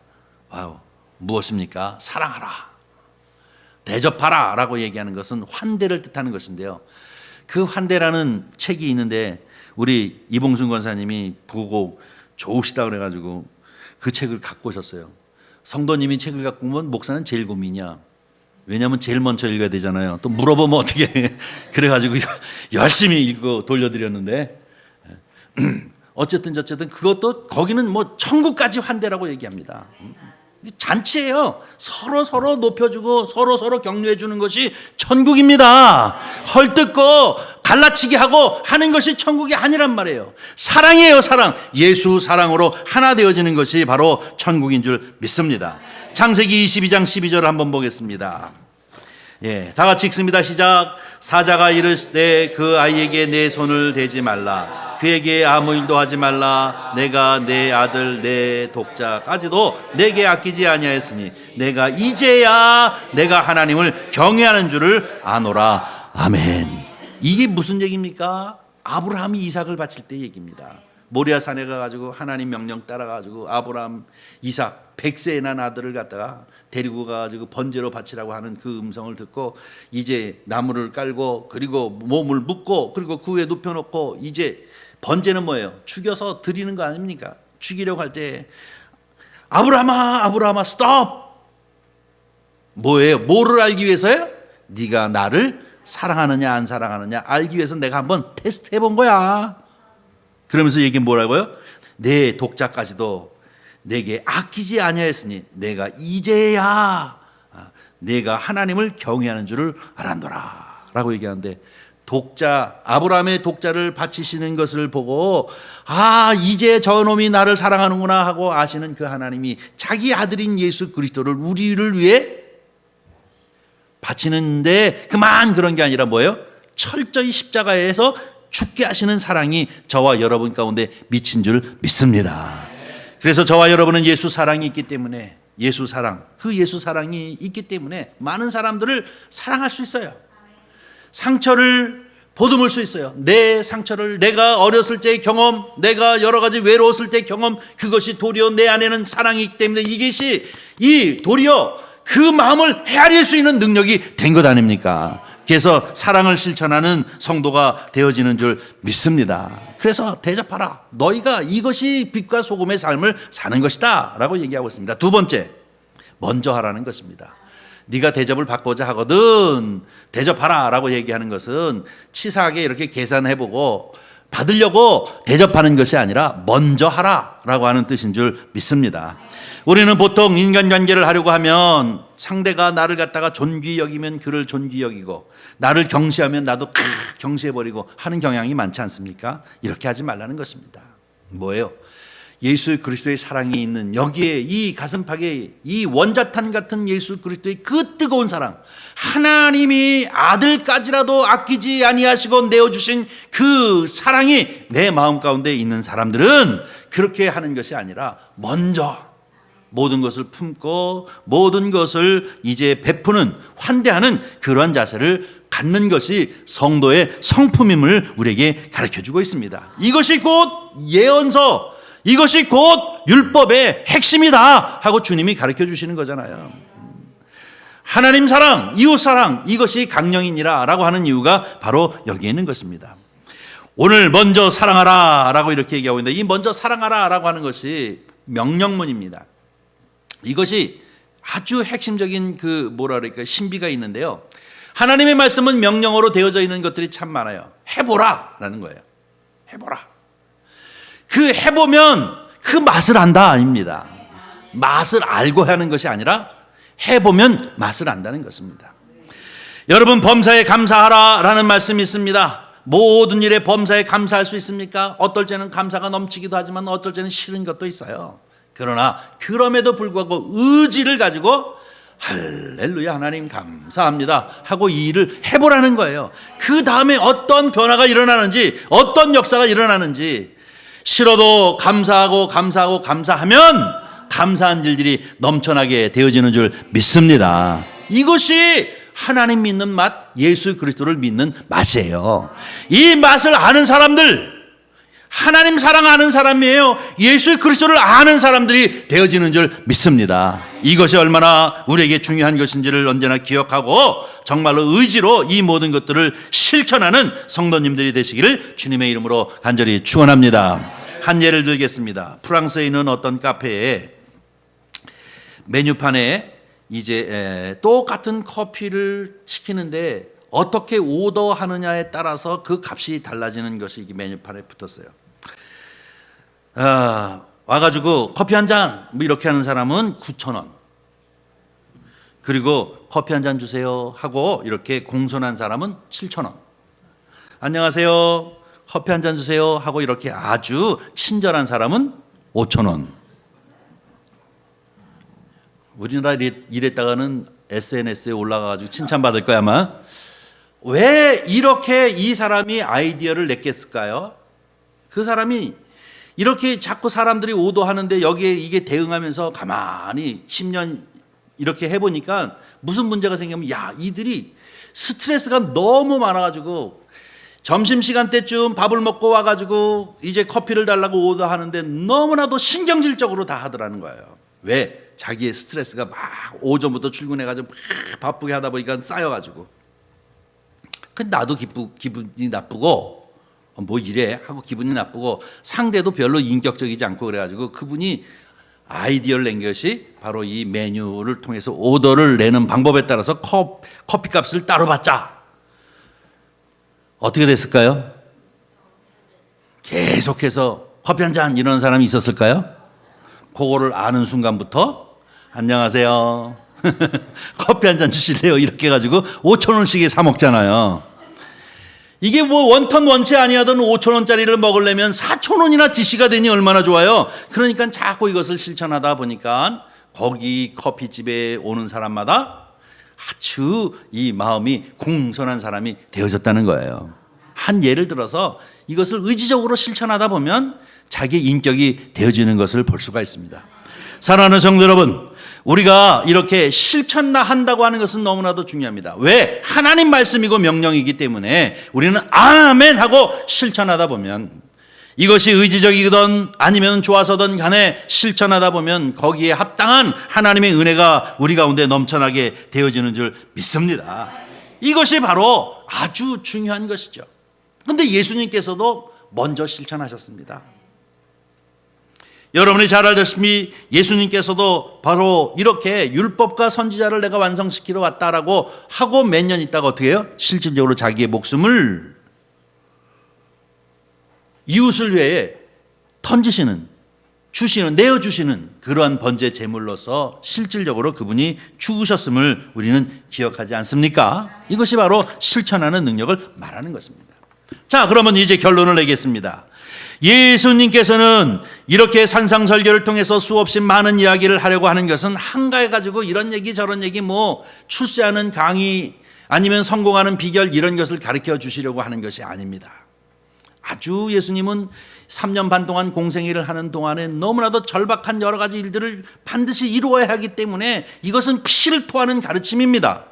와우, 무엇입니까? 사랑하라, 대접하라 라고 얘기하는 것은 환대를 뜻하는 것인데요, 그 환대라는 책이 있는데 우리 이봉순 권사님이 보고 좋으시다 그래가지고 그 책을 갖고 오셨어요. 성도님이 책을 갖고 오면 목사는 제일 고민이야. 왜냐하면 제일 먼저 읽어야 되잖아요. 또 물어보면 어떻게 그래가지고 열심히 읽고 돌려드렸는데 어쨌든 그것도 거기는 뭐 천국까지 환대라고 얘기합니다. 잔치예요. 서로 높여주고 서로 격려해 주는 것이 천국입니다. 헐뜯고 갈라치기 하고 하는 것이 천국이 아니란 말이에요. 사랑이에요. 사랑. 예수 사랑으로 하나 되어지는 것이 바로 천국인 줄 믿습니다. 창세기 22장 12절을 한번 보겠습니다. 예, 다 같이 읽습니다. 시작. 사자가 이르시되 그 아이에게 내 손을 대지 말라, 그에게 아무 일도 하지 말라. 내가 내 아들 내 독자까지도 내게 아끼지 아니하였으니 내가 이제야 내가 하나님을 경외하는 줄을 아노라. 아멘. 이게 무슨 얘기입니까? 아브라함이 이삭을 바칠 때 얘기입니다. 모리아 산에 가가지고 하나님 명령 따라가지고 아브라함 이삭 100세에 난 아들을 갖다가 데리고 가가지고 번제로 바치라고 하는 그 음성을 듣고 이제 나무를 깔고 그리고 몸을 묶고 그리고 그 위에 눕혀놓고 이제 번제는 뭐예요? 죽여서 드리는 거 아닙니까? 죽이려고 할 때 아브라함아 스톱. 뭐예요? 뭐를 알기 위해서요? 네가 나를 사랑하느냐 안 사랑하느냐 알기 위해서 내가 한번 테스트 해본 거야. 그러면서 얘기 뭐라고요? 내 독자까지도 내게 아끼지 아니하였으니 내가 이제야 내가 하나님을 경외하는 줄을 알았노라 라고 얘기하는데, 독자 아브라함의 독자를 바치시는 것을 보고 이제 저놈이 나를 사랑하는구나 하고 아시는 그 하나님이 자기 아들인 예수 그리스도를 우리를 위해 바치는데 그만 그런 게 아니라 뭐예요? 철저히 십자가에서 죽게 하시는 사랑이 저와 여러분 가운데 미친 줄 믿습니다. 그래서 저와 여러분은 예수 사랑이 있기 때문에 예수 사랑, 그 예수 사랑이 있기 때문에 많은 사람들을 사랑할 수 있어요. 상처를 보듬을 수 있어요. 내 상처를 내가 어렸을 때의 경험, 내가 여러 가지 외로웠을 때의 경험, 그것이 도리어 내 안에는 사랑이 있기 때문에 이것이 이 도리어 그 마음을 헤아릴 수 있는 능력이 된 것 아닙니까? 그래서 사랑을 실천하는 성도가 되어지는 줄 믿습니다. 그래서 대접하라. 너희가 이것이 빛과 소금의 삶을 사는 것이다 라고 얘기하고 있습니다. 두 번째, 먼저 하라는 것입니다. 네가 대접을 받고자 하거든 대접하라 라고 얘기하는 것은 치사하게 이렇게 계산해보고 받으려고 대접하는 것이 아니라 먼저 하라 라고 하는 뜻인 줄 믿습니다. 우리는 보통 인간관계를 하려고 하면 상대가 나를 갖다가 존귀 여기면 그를 존귀 여기고 나를 경시하면 나도 경시해버리고 하는 경향이 많지 않습니까? 이렇게 하지 말라는 것입니다. 뭐예요? 예수 그리스도의 사랑이 있는 여기에 이 가슴팍에 이 원자탄 같은 예수 그리스도의 그 뜨거운 사랑, 하나님이 아들까지라도 아끼지 아니하시고 내어주신 그 사랑이 내 마음 가운데 있는 사람들은 그렇게 하는 것이 아니라 먼저 모든 것을 품고 모든 것을 이제 베푸는 환대하는 그러한 자세를 갖는 것이 성도의 성품임을 우리에게 가르쳐주고 있습니다. 이것이 곧 예언서, 이것이 곧 율법의 핵심이다 하고 주님이 가르쳐 주시는 거잖아요. 하나님 사랑, 이웃 사랑, 이것이 강령이니라 라고 하는 이유가 바로 여기에 있는 것입니다. 오늘 먼저 사랑하라 라고 이렇게 얘기하고 있는데, 이 먼저 사랑하라 라고 하는 것이 명령문입니다. 이것이 아주 핵심적인 신비가 있는데요. 하나님의 말씀은 명령어로 되어져 있는 것들이 참 많아요. 해보라 라는 거예요. 해보라. 그 해보면 그 맛을 안다 아닙니다. 맛을 알고 하는 것이 아니라 해보면 맛을 안다는 것입니다. 여러분, 범사에 감사하라 라는 말씀이 있습니다. 모든 일에 범사에 감사할 수 있습니까? 어떨 때는 감사가 넘치기도 하지만 어떨 때는 싫은 것도 있어요. 그러나 그럼에도 불구하고 의지를 가지고 할렐루야 하나님 감사합니다 하고 이 일을 해보라는 거예요. 그 다음에 어떤 변화가 일어나는지, 어떤 역사가 일어나는지, 싫어도 감사하고 감사하고 감사하면 감사한 일들이 넘쳐나게 되어지는 줄 믿습니다. 이것이 하나님 믿는 맛, 예수 그리스도를 믿는 맛이에요. 이 맛을 아는 사람들, 하나님 사랑하는 사람이에요. 예수 그리스도를 아는 사람들이 되어지는 줄 믿습니다. 이것이 얼마나 우리에게 중요한 것인지를 언제나 기억하고 정말로 의지로 이 모든 것들을 실천하는 성도님들이 되시기를 주님의 이름으로 간절히 축원합니다. 한 예를 들겠습니다. 프랑스에 있는 어떤 카페에 메뉴판에 이제 똑같은 커피를 시키는데 어떻게 오더하느냐에 따라서 그 값이 달라지는 것이 이 메뉴판에 붙었어요. 와가지고 커피 한 잔 뭐 이렇게 하는 사람은 9,000원, 그리고 커피 한 잔 주세요 하고 이렇게 공손한 사람은 7,000원, 안녕하세요 커피 한 잔 주세요 하고 이렇게 아주 친절한 사람은 5,000원. 우리나라 이랬다가는 SNS에 올라가가지고 칭찬받을 거야 아마. 왜 이렇게 이 사람이 아이디어를 냈겠을까요? 그 사람이 이렇게 자꾸 사람들이 오더하는데 여기에 이게 대응하면서 가만히 10년 이렇게 해보니까 무슨 문제가 생기면, 야, 이들이 스트레스가 너무 많아가지고 점심시간 때쯤 밥을 먹고 와가지고 이제 커피를 달라고 오더하는데 너무나도 신경질적으로 다 하더라는 거예요. 왜? 자기의 스트레스가 막 오전부터 출근해가지고 막 바쁘게 하다 보니까 쌓여가지고. 근데 나도 기분이 나쁘고 뭐 이래 하고 기분이 나쁘고 상대도 별로 인격적이지 않고 그래가지고 그분이 아이디어를 낸 것이 바로 이 메뉴를 통해서 오더를 내는 방법에 따라서 커피값을 따로 받자. 어떻게 됐을까요? 계속해서 커피 한 잔 이런 사람이 있었을까요? 그거를 아는 순간부터 안녕하세요 커피 한 잔 주실래요? 이렇게 해가지고 5,000원씩에 사 먹잖아요. 이게 뭐 원턴 원체 아니하던 5,000원짜리를 먹으려면 4,000원이나 DC가 되니 얼마나 좋아요. 그러니까 자꾸 이것을 실천하다 보니까 거기 커피집에 오는 사람마다 아주 이 마음이 공손한 사람이 되어졌다는 거예요. 한 예를 들어서 이것을 의지적으로 실천하다 보면 자기 인격이 되어지는 것을 볼 수가 있습니다. 사랑하는 성도 여러분, 우리가 이렇게 실천한다고 하는 것은 너무나도 중요합니다. 왜? 하나님 말씀이고 명령이기 때문에 우리는 아멘 하고 실천하다 보면, 이것이 의지적이든 아니면 좋아서든 간에 실천하다 보면 거기에 합당한 하나님의 은혜가 우리 가운데 넘쳐나게 되어지는 줄 믿습니다. 이것이 바로 아주 중요한 것이죠. 그런데 예수님께서도 먼저 실천하셨습니다. 여러분이 잘 알다시피 예수님께서도 바로 이렇게 율법과 선지자를 내가 완성시키러 왔다라고 하고 몇 년 있다가 어떻게 해요? 실질적으로 자기의 목숨을 이웃을 위해 내어주시는 그러한 번제 제물로서 실질적으로 그분이 죽으셨음을 우리는 기억하지 않습니까? 이것이 바로 실천하는 능력을 말하는 것입니다. 자, 그러면 이제 결론을 내겠습니다. 예수님께서는 이렇게 산상설교를 통해서 수없이 많은 이야기를 하려고 하는 것은 한가해 가지고 이런 얘기 저런 얘기 출세하는 강의 아니면 성공하는 비결 이런 것을 가르쳐 주시려고 하는 것이 아닙니다. 아주 예수님은 3년 반 동안 공생애를 하는 동안에 너무나도 절박한 여러 가지 일들을 반드시 이루어야 하기 때문에 이것은 피를 토하는 가르침입니다.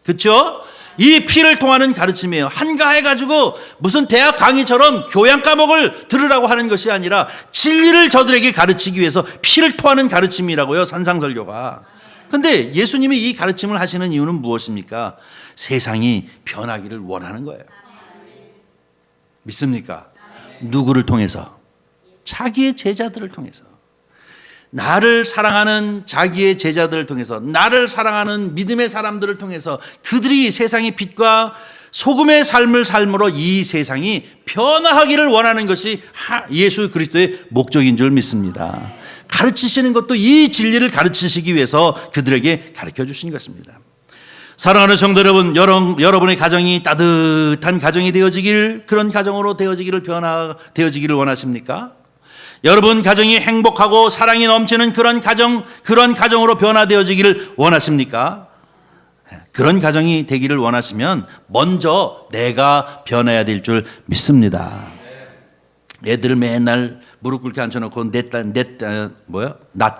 그렇죠? 이 피를 통하는 가르침이에요. 한가해가지고 무슨 대학 강의처럼 교양 과목을 들으라고 하는 것이 아니라 진리를 저들에게 가르치기 위해서 피를 토하는 가르침이라고요. 산상설교가. 근데 예수님이 이 가르침을 하시는 이유는 무엇입니까? 세상이 변하기를 원하는 거예요. 믿습니까? 누구를 통해서? 자기의 제자들을 통해서. 나를 사랑하는 자기의 제자들을 통해서, 나를 사랑하는 믿음의 사람들을 통해서 그들이 세상의 빛과 소금의 삶을 삶으로 이 세상이 변화하기를 원하는 것이 예수 그리스도의 목적인 줄 믿습니다. 가르치시는 것도 이 진리를 가르치시기 위해서 그들에게 가르쳐 주신 것입니다. 사랑하는 성도 여러분, 여러분의 가정이 따뜻한 가정이 되어지길, 그런 가정으로 되어지기를 원하십니까? 여러분 가정이 행복하고 사랑이 넘치는 그런 가정으로 변화되어지기를 원하십니까? 그런 가정이 되기를 원하시면 먼저 내가 변해야 될 줄 믿습니다. 애들을 맨날 무릎 꿇게 앉혀놓고 나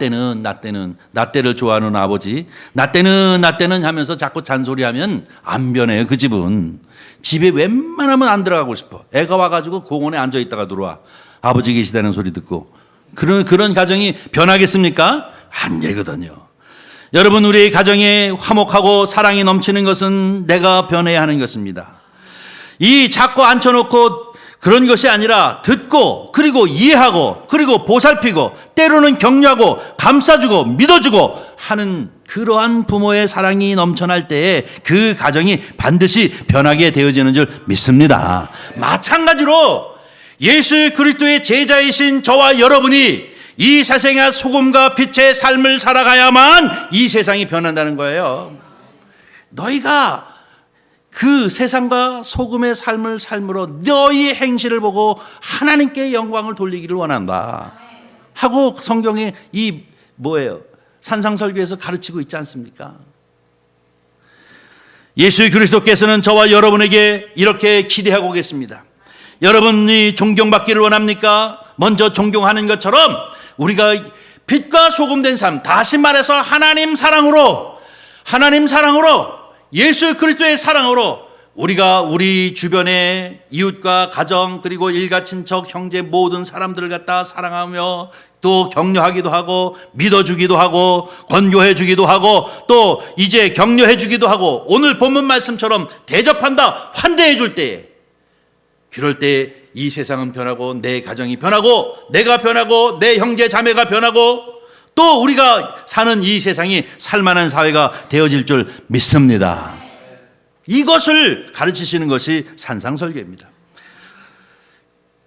때를 좋아하는 아버지, 나 때는 하면서 자꾸 잔소리하면 안 변해요. 그 집에 웬만하면 안 들어가고 싶어. 애가 와가지고 공원에 앉아있다가 들어와. 아버지 계시다는 소리 듣고. 그런 가정이 변하겠습니까? 안 되거든요. 여러분, 우리의 가정에 화목하고 사랑이 넘치는 것은 내가 변해야 하는 것입니다. 이 자꾸 앉혀놓고 그런 것이 아니라 듣고, 그리고 이해하고, 그리고 보살피고, 때로는 격려하고 감싸주고 믿어주고 하는 그러한 부모의 사랑이 넘쳐날 때에 그 가정이 반드시 변하게 되어지는 줄 믿습니다. 마찬가지로 예수 그리스도의 제자이신 저와 여러분이 이 세상의 소금과 빛의 삶을 살아가야만 이 세상이 변한다는 거예요. 너희가 그 세상과 소금의 삶을 삶으로 너희의 행실을 보고 하나님께 영광을 돌리기를 원한다 하고 성경에 산상설교에서 가르치고 있지 않습니까? 예수 그리스도께서는 저와 여러분에게 이렇게 기대하고 계십니다. 여러분이 존경받기를 원합니까? 먼저 존경하는 것처럼 우리가 빛과 소금된 삶, 다시 말해서 하나님 사랑으로 예수 그리스도의 사랑으로 우리가 우리 주변의 이웃과 가정 그리고 일가 친척 형제 모든 사람들을 갖다 사랑하며 또 격려하기도 하고 믿어주기도 하고 권고해주기도 하고 또 이제 격려해주기도 하고 오늘 본문 말씀처럼 대접한다 환대해줄 때에 그럴 때 이 세상은 변하고 내 가정이 변하고 내가 변하고 내 형제 자매가 변하고 또 우리가 사는 이 세상이 살만한 사회가 되어질 줄 믿습니다. 이것을 가르치시는 것이 산상설교입니다.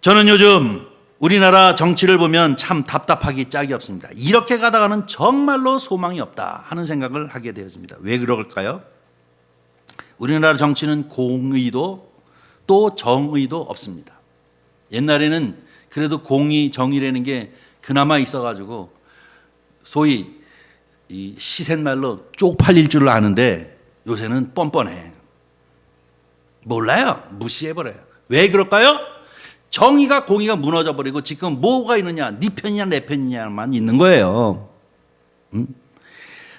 저는 요즘 우리나라 정치를 보면 참 답답하기 짝이 없습니다. 이렇게 가다가는 정말로 소망이 없다 하는 생각을 하게 되어집니다. 왜 그럴까요? 우리나라 정치는 공의도 또 정의도 없습니다. 옛날에는 그래도 공의, 정의라는 게 그나마 있어가지고 소위 이 시센말로 쪽팔릴 줄 아는데 요새는 뻔뻔해. 몰라요. 무시해버려요. 왜 그럴까요? 정의가 공의가 무너져버리고 지금 뭐가 있느냐, 네 편이냐 내 편이냐만 있는 거예요.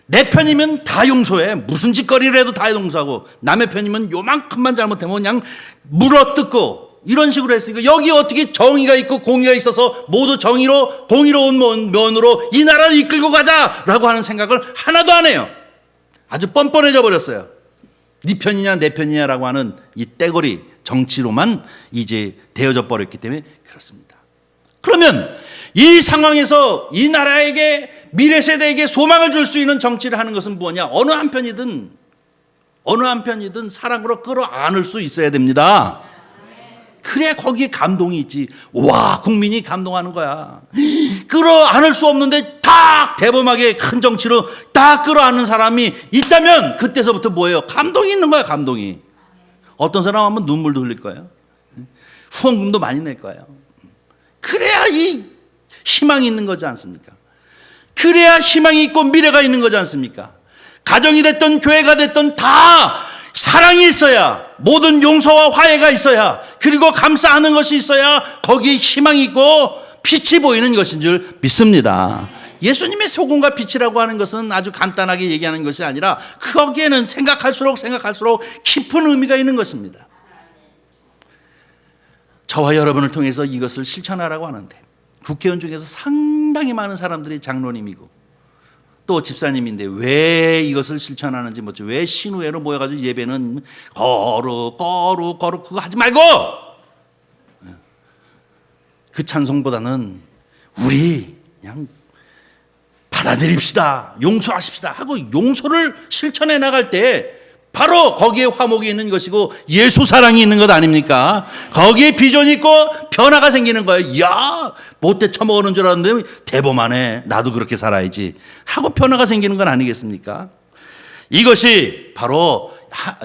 내 편이면 다 용서해. 무슨 짓거리를 해도 다 용서하고 남의 편이면 요만큼만 잘못하면 그냥 물어뜯고 이런 식으로 했으니까 여기 어떻게 정의가 있고 공의가 있어서 모두 공의로운 면으로 이 나라를 이끌고 가자라고 하는 생각을 하나도 안 해요. 아주 뻔뻔해져 버렸어요. 네 편이냐 내 편이냐라고 하는 이 떼거리 정치로만 이제 되어져 버렸기 때문에 그렇습니다. 그러면 이 상황에서 이 나라에게 미래 세대에게 소망을 줄 수 있는 정치를 하는 것은 뭐냐? 어느 한편이든 사랑으로 끌어안을 수 있어야 됩니다. 그래 거기에 감동이 있지. 와, 국민이 감동하는 거야. 끌어안을 수 없는데 딱 대범하게 큰 정치로 딱 끌어안는 사람이 있다면 그때서부터 뭐예요? 감동이 있는 거야. 감동이. 어떤 사람 하면 눈물도 흘릴 거예요. 후원금도 많이 낼 거예요. 그래야 이 희망이 있는 거지 않습니까? 그래야 희망이 있고 미래가 있는 거지 않습니까? 가정이 됐든 교회가 됐든 다 사랑이 있어야, 모든 용서와 화해가 있어야, 그리고 감사하는 것이 있어야 거기에 희망이 있고 빛이 보이는 것인 줄 믿습니다. 예수님의 소금과 빛이라고 하는 것은 아주 간단하게 얘기하는 것이 아니라 거기에는 생각할수록 깊은 의미가 있는 것입니다. 저와 여러분을 통해서 이것을 실천하라고 하는데, 국회의원 중에서 상당히 많은 사람들이 장로님이고 또 집사님인데 왜 이것을 실천하는지 뭐죠? 왜 신우회로 모여가지고 예배는 거룩 그거 하지 말고 그 찬송보다는 우리 그냥 받아들입시다, 용서하십시다 하고 용서를 실천해 나갈 때 바로 거기에 화목이 있는 것이고 예수 사랑이 있는 것 아닙니까? 거기에 비전이 있고 변화가 생기는 거예요. 이야, 못돼 처먹는 줄 알았는데 대범하네, 나도 그렇게 살아야지 하고 변화가 생기는 건 아니겠습니까? 이것이 바로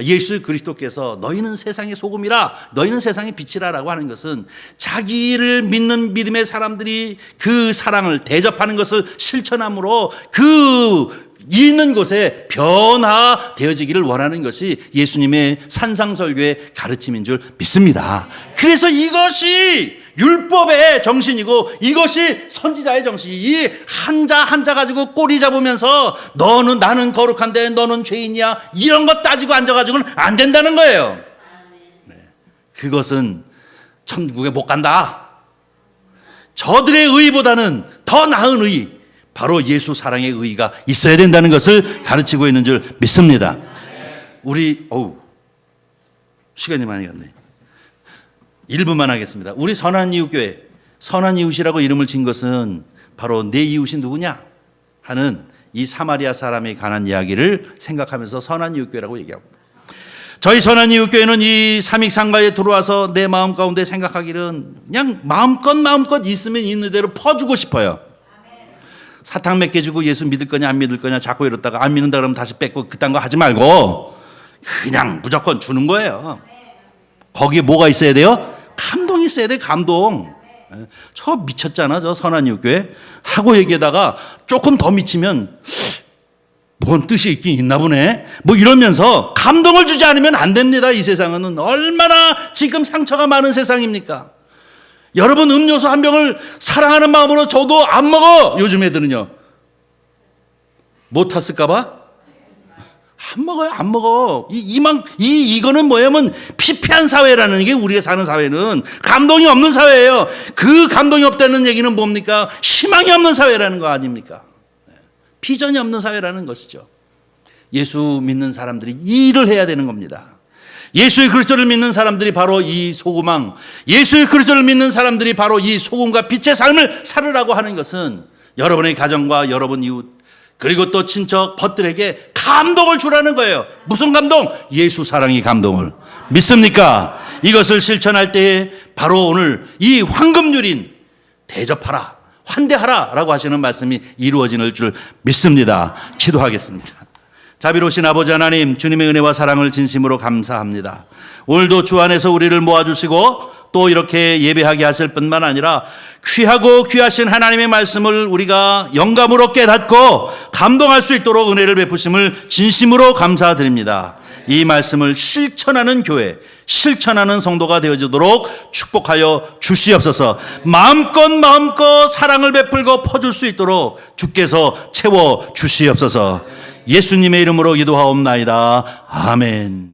예수 그리스도께서 너희는 세상의 소금이라, 너희는 세상의 빛이라라고 하는 것은 자기를 믿는 믿음의 사람들이 그 사랑을 대접하는 것을 실천함으로 그 있는 곳에 변화되어지기를 원하는 것이 예수님의 산상설교의 가르침인 줄 믿습니다. 그래서 이것이 율법의 정신이고 이것이 선지자의 정신이, 이 한자 가지고 꼬리 잡으면서 나는 거룩한데 너는 죄인이야 이런 것 따지고 앉아가지고는 안 된다는 거예요. 네. 그것은 천국에 못 간다. 저들의 의보다는 더 나은 의, 바로 예수 사랑의 의의가 있어야 된다는 것을 가르치고 있는 줄 믿습니다. 우리 시간이 많이 갔네. 1분만 하겠습니다. 우리 선한이웃교회, 선한이웃이라고 이름을 진 것은 바로 내 이웃이 누구냐 하는 이 사마리아 사람에 관한 이야기를 생각하면서 선한이웃교회라고 얘기합니다. 저희 선한이웃교회는 이 삼익상가에 들어와서 내 마음 가운데 생각하기는 그냥 마음껏 있으면 있는 대로 퍼주고 싶어요. 사탕 몇 개 주고 예수 믿을 거냐 안 믿을 거냐 자꾸 이러다가 안 믿는다 그러면 다시 뺏고 그딴 거 하지 말고 그냥 무조건 주는 거예요. 거기에 뭐가 있어야 돼요? 감동이 있어야 돼. 감동. 저 미쳤잖아, 저 선한이웃교회 하고 얘기하다가 조금 더 미치면 뭔 뜻이 있긴 있나 보네 뭐 이러면서 감동을 주지 않으면 안 됩니다. 이 세상은 얼마나 지금 상처가 많은 세상입니까? 여러분, 음료수 한 병을 사랑하는 마음으로 저도 안 먹어. 요즘 애들은요. 못 탔을까봐? 안 먹어. 이거는 뭐냐면 피폐한 사회라는 게, 우리가 사는 사회는 감동이 없는 사회예요. 그 감동이 없다는 얘기는 뭡니까? 희망이 없는 사회라는 거 아닙니까? 비전이 없는 사회라는 것이죠. 예수 믿는 사람들이 이 일을 해야 되는 겁니다. 예수의 그리스도를 믿는 사람들이 바로 이 소금왕, 예수의 그리스도를 믿는 사람들이 바로 이 소금과 빛의 삶을 살으라고 하는 것은 여러분의 가정과 여러분 이웃 그리고 또 친척 벗들에게 감동을 주라는 거예요. 무슨 감동? 예수 사랑의 감동을. 믿습니까? 이것을 실천할 때 바로 오늘 이 황금률인 대접하라, 환대하라 라고 하시는 말씀이 이루어지는 줄 믿습니다. 기도하겠습니다. 자비로우신 아버지 하나님, 주님의 은혜와 사랑을 진심으로 감사합니다. 오늘도 주 안에서 우리를 모아주시고 또 이렇게 예배하게 하실 뿐만 아니라 귀하고 귀하신 하나님의 말씀을 우리가 영감으로 깨닫고 감동할 수 있도록 은혜를 베푸심을 진심으로 감사드립니다. 이 말씀을 실천하는 교회, 실천하는 성도가 되어지도록 축복하여 주시옵소서. 마음껏 사랑을 베풀고 퍼줄 수 있도록 주께서 채워 주시옵소서. 예수님의 이름으로 기도하옵나이다. 아멘.